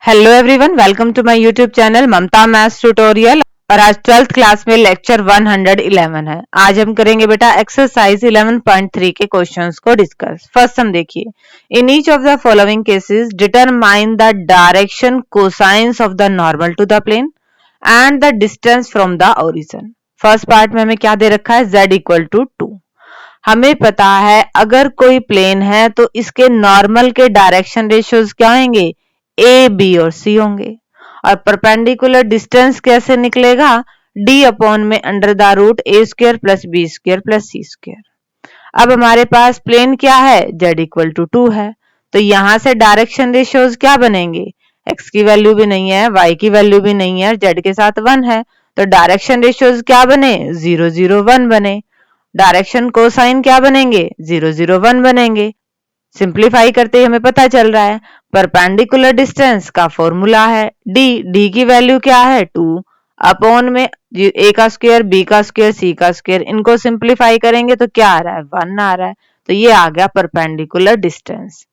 Hello everyone, welcome to my YouTube channel Mamta maths tutorial. और आज 12th class में lecture 111 है। आज हम करेंगे बेटा एक्सरसाइज 11.3 के क्वेश्चंस को डिस्कस। फर्स्ट हम देखिए, in each of the following cases determine the direction cosines of the normal to the plane and the distance from the origin. First part में हमें क्या दे रखा है, z इक्वल टू 2। हमें पता है अगर कोई प्लेन है तो इसके नॉर्मल के डायरेक्शन रेशियोज क्या होंगे, ए बी और सी होंगे। और परपेंडिकुलर डिस्टेंस कैसे निकलेगा, डी अपॉन में under the root A square plus B square plus C square. अब हमारे पास प्लेन क्या है, z इक्वल टू 2 है, तो यहां से डायरेक्शन रेशियोज क्या बनेंगे, x की वैल्यू भी नहीं है, y की वैल्यू भी नहीं है और z के साथ 1 है, तो डायरेक्शन रेशियोज क्या बने, 0 0 1 बने। डायरेक्शन कोसाइन क्या बनेंगे, 0 0 1 बनेंगे। सिंप्लीफाई करते ही हमें पता चल रहा है परपेंडिकुलर डिस्टेंस का फॉर्मूला है डी की वैल्यू क्या है 2 अपॉन में ए का स्क्वायर बी का स्क्वायर सी का स्क्वायर। इनको सिंप्लीफाई करेंगे तो क्या आ रहा है, 1 आ रहा है, तो ये आ गया परपेंडिकुलर डिस्टेंस।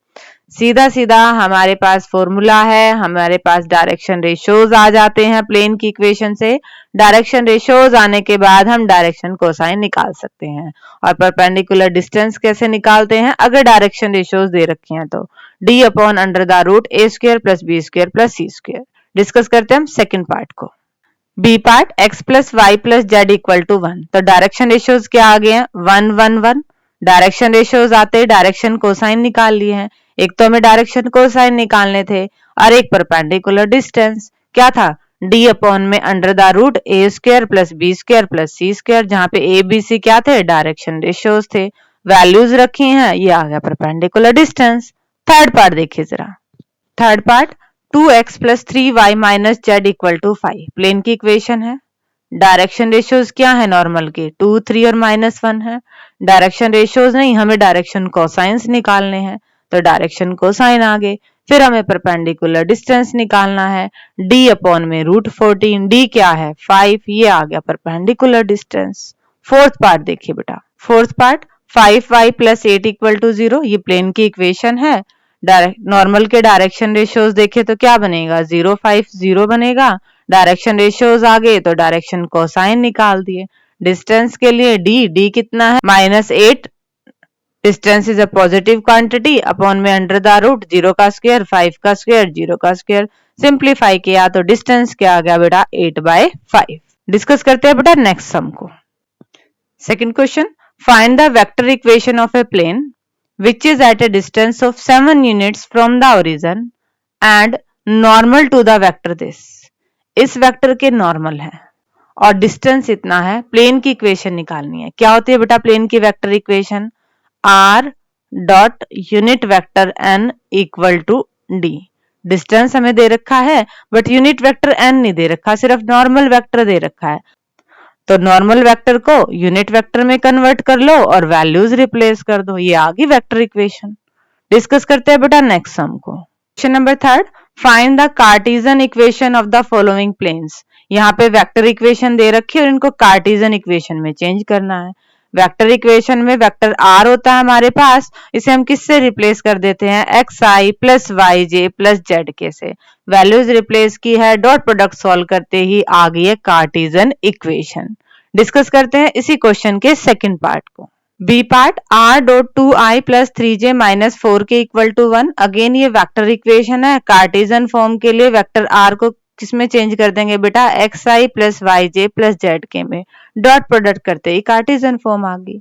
सीधा सीधा हमारे पास फॉर्मूला है, हमारे पास डायरेक्शन रेशियोज आ जाते हैं प्लेन की इक्वेशन से। डायरेक्शन रेशियोज आने के बाद हम डायरेक्शन कोसाइन निकाल सकते हैं। और परपेंडिकुलर डिस्टेंस कैसे निकालते हैं, अगर डायरेक्शन रेशियोज दे रखे हैं तो D upon under the root A square plus B square plus C square. Discuss करते हैं हम सेकंड पार्ट को। B part x plus Y plus Z equal to 1, तो डायरेक्शन रेशियोज क्या आ गए हैं, 1 1 1। डायरेक्शन रेशियोज आते डायरेक्शन कोसाइन निकाल लिए हैं। एक तो हमें डायरेक्शन कोसाइन निकालने थे और एक परपेंडिकुलर डिस्टेंस क्या था, डी अपॉन में under the root A square plus B square plus C square, जहां पे ए बी सी क्या थे, डायरेक्शन रेशियोज थे। वैल्यूज रखी हैं, ये आ गया परपेंडिकुलर डिस्टेंस। थर्ड पार्ट देखिए जरा। Third part 2x plus 3y minus Z equal to 5 plane की इक्वेशन है। डायरेक्शन रेशियोज क्या है नॉर्मल के, 2 3 और -1 है। डायरेक्शन रेशियोज नहीं, हमें डायरेक्शन कोसाइंस निकालने हैं, तो डायरेक्शन कोसाइन आ गए। फिर हमें परपेंडिकुलर डिस्टेंस निकालना है, d अपॉन में रूट 14, d क्या है 5, ये आ गया परपेंडिकुलर डिस्टेंस। फोर्थ पार्ट देखिए बेटा। Fourth part 5y plus 8 equal to 0, ये प्लेन की इक्वेशन है। नॉर्मल के डायरेक्शन रेशियोज देखे तो क्या बनेगा, 0 5 0 बनेगा। डायरेक्शन रेशियोज आ गए तो डायरेक्शन कोसाइन निकाल दिए। डिस्टेंस के लिए डी कितना है, -8। Distance is a positive quantity upon में अंडर द रूट 0 का स्क्वायर 5 का स्क्वायर 0 का स्क्वायर। सिंप्लीफाई किया तो डिस्टेंस क्या आ गया बेटा, 8/5। डिस्कस करते हैं बेटा नेक्स्ट सम को। Second question, find the vector equation of a plane which is at a distance of 7 units from the origin and normal to the vector this। इस वेक्टर के नॉर्मल है और डिस्टेंस इतना है। प्लेन की equation निकालनी है। क्या होती है बेटा प्लेन की vector equation, r dot unit vector n equal to d। Distance हमें दे रखा है बट यूनिट वेक्टर n नहीं दे रखा, सिर्फ नॉर्मल वेक्टर दे रखा है। तो नॉर्मल वेक्टर को यूनिट वेक्टर में कन्वर्ट कर लो और वैल्यूज रिप्लेस कर दो, ये आ गई वेक्टर इक्वेशन। डिस्कस करते हैं बेटा नेक्स्ट सम को। Question number third, find the Cartesian equation of the following planes. यहाँ पे वेक्टर इक्वेशन दे रखी है और इनको कार्टेशियन इक्वेशन में चेंज करना है। वेक्टर इक्वेशन में वेक्टर r होता है हमारे पास, इसे हम किससे रिप्लेस कर देते हैं, xi प्लस वाई जे प्लस जेड के से। वैल्यूज रिप्लेस की है, डॉट प्रोडक्ट सॉल्व करते ही आ गई है कार्टेशियन इक्वेशन। डिस्कस करते हैं इसी क्वेश्चन के सेकंड पार्ट को। B part r dot 2i plus 3j minus 4k equal to 1। Again ये वेक्टर इक्वेशन है। कार्टेशियन फॉर्म के लिए वेक्टर r को किसमें चेंज कर देंगे बेटा, xi प्लस वाई जे प्लस जेड के में। डॉट प्रोडक्ट करते ही कार्टेशियन फॉर्म आ गई।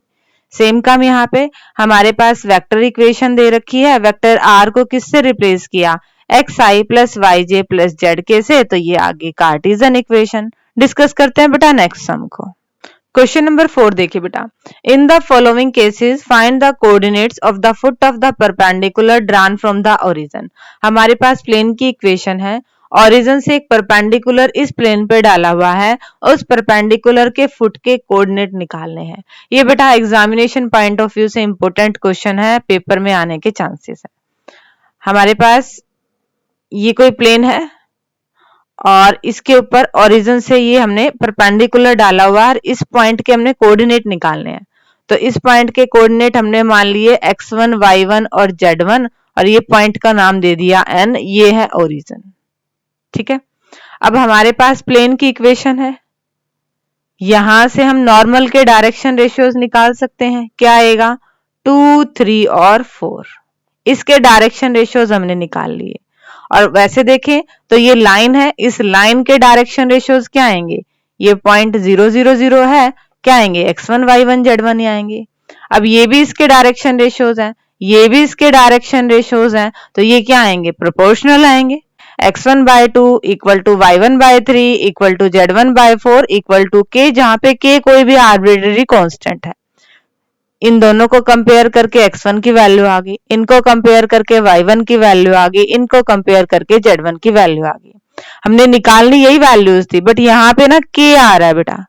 सेम काम यहाँ पे हमारे पास वेक्टर इक्वेशन दे रखी है, वेक्टर r को किससे रिप्लेस किया, xi प्लस वाई जे प्लस जेड के से, तो ये आ गई कार्टेशियन इक्वेशन। डिस्कस करते हैं बेटा नेक्स्ट सम को। क्वेश्चन नंबर 4 देखिए बेटा, in the following cases find the coordinates of the foot of the perpendicular drawn from the origin. हमारे पास प्लेन की इक्वेशन है, ओरिजिन से एक परपेंडिकुलर इस प्लेन पे डाला हुआ है, उस परपेंडिकुलर के फुट के कोऑर्डिनेट निकालने हैं। ये बेटा एग्जामिनेशन पॉइंट ऑफ व्यू से इंपॉर्टेंट क्वेश्चन है, पेपर में आने के चांसेस है। हमारे पास ये कोई प्लेन है और इसके ऊपर ओरिजिन से ये हमने परपेंडिकुलर डाला हुआ है, इस पॉइंट के हमने कोऑर्डिनेट निकालने हैं। तो इस पॉइंट के कोऑर्डिनेट हमने मान लिए x1 y1 और z1 और ये पॉइंट का नाम दे दिया n, ये है ओरिजिन। ठीक है, अब हमारे पास प्लेन की इक्वेशन है, यहां से हम नॉर्मल के डायरेक्शन रेशियोज निकाल सकते हैं। क्या आएगा? 2, 3 और 4, इसके डायरेक्शन रेशियोज हमने निकाल लिए। और वैसे देखें तो ये लाइन है, इस लाइन के डायरेक्शन रेशियोज क्या आएंगे? ये पॉइंट 0, 0, 0 है, क्या आएंगे? x1, y1, z1 ही आएंगे। अब ये भी इसके डायरेक्शन रेशियोज हैं, ये भी इसके डायरेक्शन रेशियोज हैं, तो ये क्या आएंगे? प्रोपोर्शनल आएंगे। x1 by 2 equal to y1 by 3 equal to z1 by 4 equal to k, जहां पे k कोई भी आर्बिट्रेरी कांस्टेंट है। इन दोनों को कंपेयर करके x1 की वैल्यू आ गई, इनको कंपेयर करके y1 की वैल्यू आ गई, इनको कंपेयर करके z1 की वैल्यू आ गई। हमने निकालनी यही वैल्यूज थी, बट यहाँ पे ना k आ रहा है बेटा,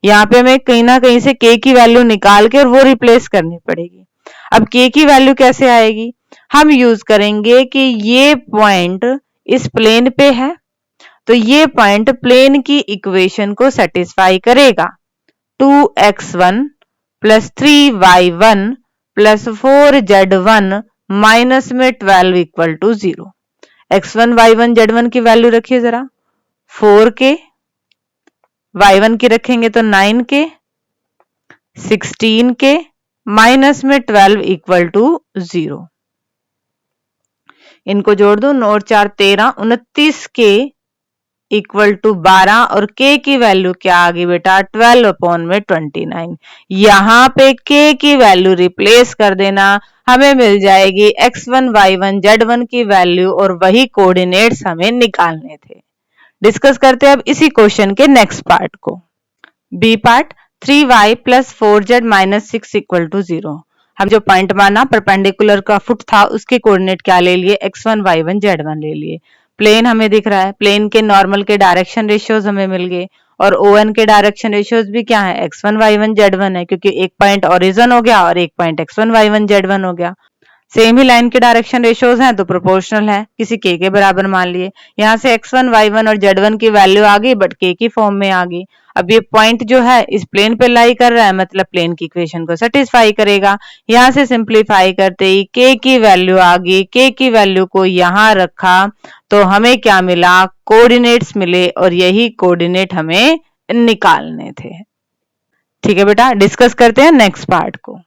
यहाँ पे हमें कहीं ना कहीं से k की वैल्यू निकाल के और वो रिप्लेस करनी पड़ेगी। अब k की वैल्यू कैसे आएगी? हम यूज करेंगे कि ये पॉइंट इस प्लेन पे है, तो ये पॉइंट प्लेन की इक्वेशन को सेटिस्फाई करेगा। 2x1 plus 3y1 plus 4z1 minus में 12 equal to 0। x1, y1, z1 की वैल्यू रखिए जरा, 4k, y1 की रखेंगे तो 9k, 16k माइनस में 12 इक्वल टू 0। इनको जोड़ दो, 9 और 4 13, 29k इक्वल टू 12 और k की वैल्यू क्या आ गई बेटा? 12 अपॉन में 29। यहाँ पे k की वैल्यू रिप्लेस कर देना, हमें मिल जाएगी x1, y1, z1 की वैल्यू, और वही कोऑर्डिनेट्स हमें निकालने थे। डिस्कस करते हैं अब इसी क्वेश्चन के नेक्स्ट पार्ट को। B part, 3y plus 4z minus 6 equal to 0। हम जो पॉइंट माना परपेंडिकुलर का फुट था, उसके कोऑर्डिनेट क्या ले लिए? x1, y1, z1 ले लिए। प्लेन हमें दिख रहा है, प्लेन के नॉर्मल के डायरेक्शन रेशियोज हमें मिल गए, और ON के डायरेक्शन रेशियोज भी क्या है? x1, y1, z1 है, क्योंकि एक पॉइंट ओरिजिन हो गया और एक पॉइंट x1, y1, z1 हो गया। सेम ही लाइन के डायरेक्शन रेशियोज हैं तो प्रोपोर्शनल है, किसी k के बराबर मान लिए। यहाँ से x1, y1 और z1 की वैल्यू आ गई, बट k की फॉर्म में आ गई। अब ये पॉइंट जो है इस प्लेन पे लाई कर रहा है, मतलब प्लेन की इक्वेशन को सेटिस्फाई करेगा। यहाँ से सिंप्लीफाई करते ही k की वैल्यू आ गई, k की वैल्यू को यहाँ रखा तो हमें क्या मिला? कोऑर्डिनेट्स मिले, और यही कोऑर्डिनेट हमें निकालने थे। ठीक है बेटा, डिस्कस करते हैं नेक्स्ट पार्ट को।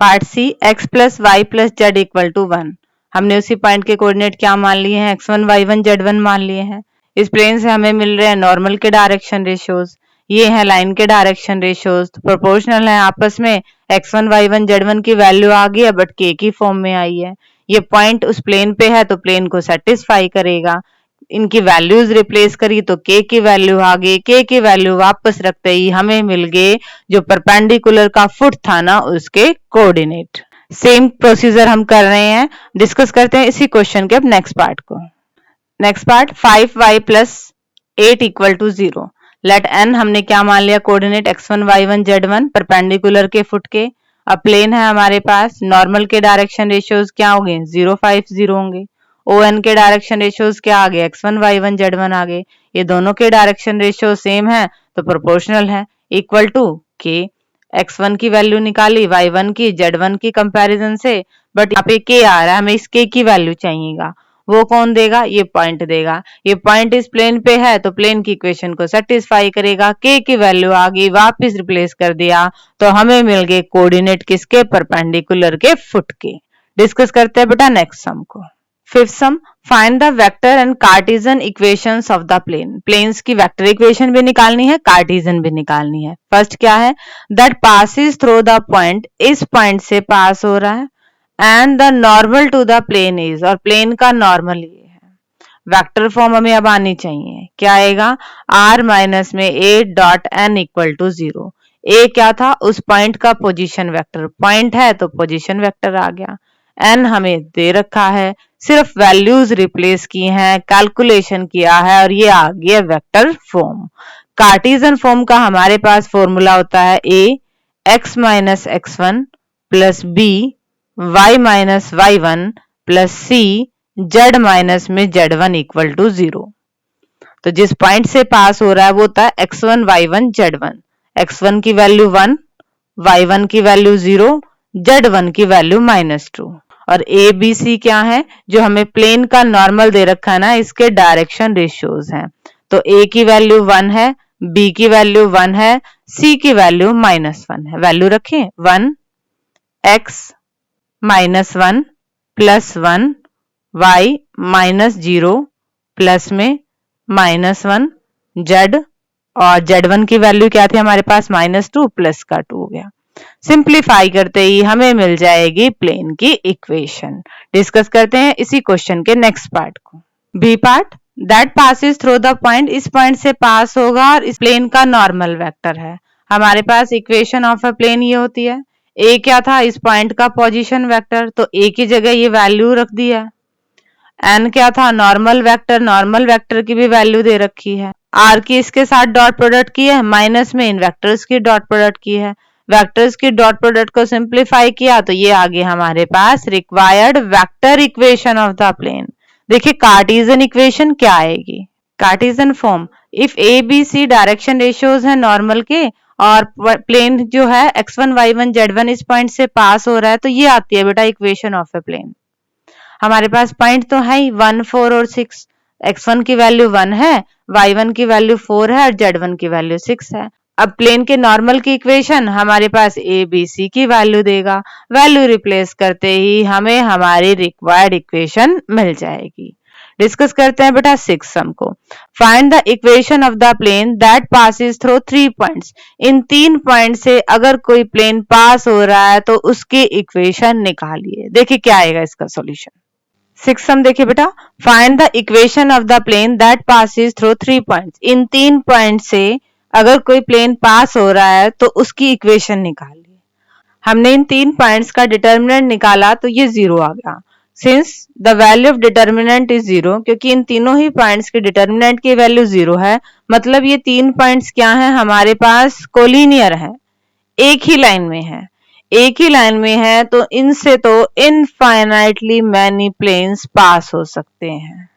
Part C, x plus Y plus Z equal to 1। हमने उसी पॉइंट के कोऑर्डिनेट क्या मान लिए हैं? x1, y1, z1 मान लिए हैं। इस प्लेन से हमें मिल रहे हैं नॉर्मल के डायरेक्शन रेशियोज, ये है लाइन के डायरेक्शन रेशियोज, प्रोपोर्शनल है आपस में। x1, y1, z1 की वैल्यू आ गई है, बट k की फॉर्म में आई है। ये पॉइंट उस प्लेन पे है तो प्लेन को सेटिस्फाई करेगा। इनकी वैल्यूज रिप्लेस करी तो k की वैल्यू आ गई, k की वैल्यू वापस रखते ही हमें मिल गए जो परपेंडिकुलर का फुट था ना, उसके कोऑर्डिनेट। सेम प्रोसीजर हम कर रहे हैं, डिस्कस करते हैं इसी क्वेश्चन के अब नेक्स्ट पार्ट को। Next part, 5y plus 8 equal to 0। Let n हमने क्या मान लिया? Coordinate x1, y1, z1 perpendicular के फुट के। अब प्लेन है हमारे पास, नॉर्मल के डायरेक्शन रेशियोज क्या होंगे? 0, 5, 0 होंगे। ON के डायरेक्शन रेशियोज क्या आ गए? x1, y1, z1 आ गए। ये दोनों के डायरेक्शन रेशियो सेम है तो प्रोपोर्शनल है, इक्वल टू k। x1 की वैल्यू निकाली, y1 की, z1 की कंपैरिजन से, बट यहाँ पे k आ रहा है, हमें इस k की वैल्यू चाहिएगा। वो कौन देगा? ये पॉइंट देगा। ये पॉइंट इस प्लेन पे है तो प्लेन की इक्वेशन को सेटिस्फाई करेगा। k की वैल्यू आ गई, वापस रिप्लेस कर दिया तो हमें मिल गए कोऑर्डिनेट किसके? परपेंडिकुलर के फुट के। डिस्कस करते हैं बेटा नेक्स्ट सम को। Fifth sum, find the vector and Cartesian equations of the plane. Planes की वेक्टर इक्वेशन भी निकालनी है, कार्टेशियन भी निकालनी है। फर्स्ट क्या है? That passes through the point, इस पॉइंट से पास हो रहा है, and the normal to the plane is, और प्लेन का नॉर्मल ये है। वेक्टर फॉर्म हमें अब आनी चाहिए, क्या आएगा? r माइनस में a dot n equal to 0। a क्या था? उस पॉइंट का पोजीशन वेक्टर, पॉइंट है तो पोजीशन वेक्टर आ गया। n हमें दे रखा है, सिर्फ वैल्यूज रिप्लेस की हैं, कैलकुलेशन किया है, और ये आ गया वेक्टर फॉर्म। कार्टेशियन फॉर्म का हमारे पास फॉर्मूला होता है a x minus x1 plus b y minus y1 plus c z minus में z1 इक्वल टू 0। तो जिस पॉइंट से पास हो रहा है वो होता है x1, y1, z1। x1 की वैल्यू 1, y1 की वैल्यू 0, z1 की वैल्यू -2। और ए बी सी क्या है, जो हमें प्लेन का नॉर्मल दे रखा है ना, इसके डायरेक्शन रेशियोज हैं। तो ए की वैल्यू 1 है, बी की वैल्यू 1 है, सी की वैल्यू -1 है। वैल्यू रखें 1 x -1 +1 y -0 प्लस में -1 z, और z1 की वैल्यू क्या थी हमारे पास -2 प्लस का 2 हो गया। सिंप्लीफाई करते ही हमें मिल जाएगी प्लेन की इक्वेशन। डिस्कस करते हैं इसी क्वेश्चन के नेक्स्ट पार्ट को। B part, that passes through the point, इस पॉइंट से पास होगा और इस प्लेन का नॉर्मल वेक्टर है। हमारे पास इक्वेशन ऑफ अ प्लेन ये होती है, ए क्या था, इस पॉइंट का पोजीशन वेक्टर, तो ए की जगह ये वैल्यू रख दिया। एन क्या था, नॉर्मल वेक्टर, नॉर्मल वेक्टर की भी वैल्यू दे रखी है। आर की इसके साथ डॉट प्रोडक्ट की है, माइनस में इन वेक्टर्स की डॉट प्रोडक्ट की है। वेक्टर्स की डॉट प्रोडक्ट को सिंप्लीफाई किया तो ये आ गया हमारे पास required vector equation of the plane. देखिए कार्टेशियन इक्वेशन क्या आएगी, Cartesian form, if A B C direction ratios है नॉर्मल के और प्लेन जो है x1 y1 z1 इस पॉइंट से पास हो रहा है, तो ये आती है बेटा इक्वेशन ऑफ ए प्लेन। हमारे पास पॉइंट तो है ही 1 4 और 6, x1 की वैल्यू 1 है, y1 की वैल्यू 4 है और z1 की वैल्यू 6 है। अब प्लेन के नॉर्मल की इक्वेशन हमारे पास ए बी सी की वैल्यू देगा, वैल्यू रिप्लेस करते ही हमें हमारी रिक्वायर्ड इक्वेशन मिल जाएगी। डिस्कस करते हैं बेटा 6 सम को। Find the equation of the plane that passes through 3 points, इन 3 पॉइंट से अगर कोई प्लेन पास हो रहा है तो उसकी इक्वेशन निकालिए। देखिए क्या आएगा इसका सॉल्यूशन। 6 सम देखिए बेटा, find the equation of the plane that passes through 3 points, इन 3 पॉइंट से अगर कोई प्लेन पास हो रहा है तो उसकी इक्वेशन निकालिए। हमने इन 3 पॉइंट्स का डिटर्मिनेंट निकाला तो ये 0 आ गया। Since the value of determinant is 0, क्योंकि इन तीनों ही पॉइंट्स के डिटर्मिनेंट की वैल्यू 0 है, मतलब ये 3 पॉइंट्स क्या है हमारे पास, कोलिनियर है, एक ही लाइन में है। एक ही लाइन में है तो इनसे तो इनफाइनाइटली मैनी प्लेन्स पास हो सकते हैं।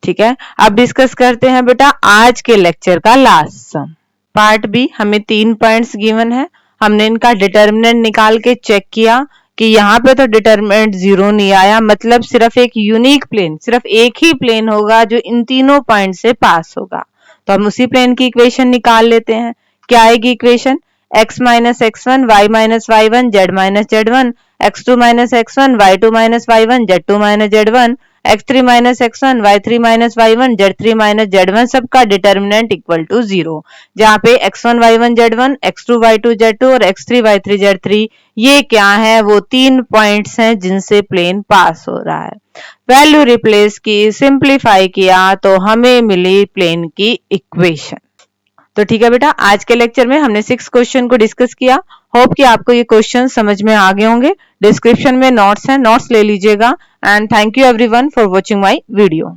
ठीक है, अब डिस्कस करते हैं बेटा आज के लेक्चर का लास्ट सम। पार्ट बी, हमें 3 पॉइंट्स गिवन है, हमने इनका डिटर्मिनेंट निकाल के चेक किया कि यहाँ पे तो डिटर्मिनेंट 0 नहीं आया, मतलब सिर्फ एक यूनिक प्लेन, सिर्फ एक ही प्लेन होगा जो इन तीनों पॉइंट से पास होगा। तो हम उसी प्लेन की इक्वेशन निकाल लेते हैं। क्या आएगी equation, x minus x1 y minus y1 z minus z1 x2 minus x1 y2 minus y1 z2 minus z1 x3 minus x1 y3 minus y1 z3 minus z1 सबका डिटर्मिनेंट इक्वल टू 0, जहाँ पे x1 y1 z1 x2 y2 z2 और x3 y3 z3 ये क्या है, वो 3 points हैं जिनसे प्लेन पास हो रहा है। वैल्यू रिप्लेस की, सिंप्लीफाई किया तो हमें मिली प्लेन की इक्वेशन। तो ठीक है बेटा, आज के लेक्चर में हमने 6 क्वेश्चन को डिस्कस किया। होप कि आपको ये क्वेश्चन समझ में आ गए होंगे। डिस्क्रिप्शन में नोट्स हैं, नोट्स ले लीजिएगा। And thank you everyone for watching my video.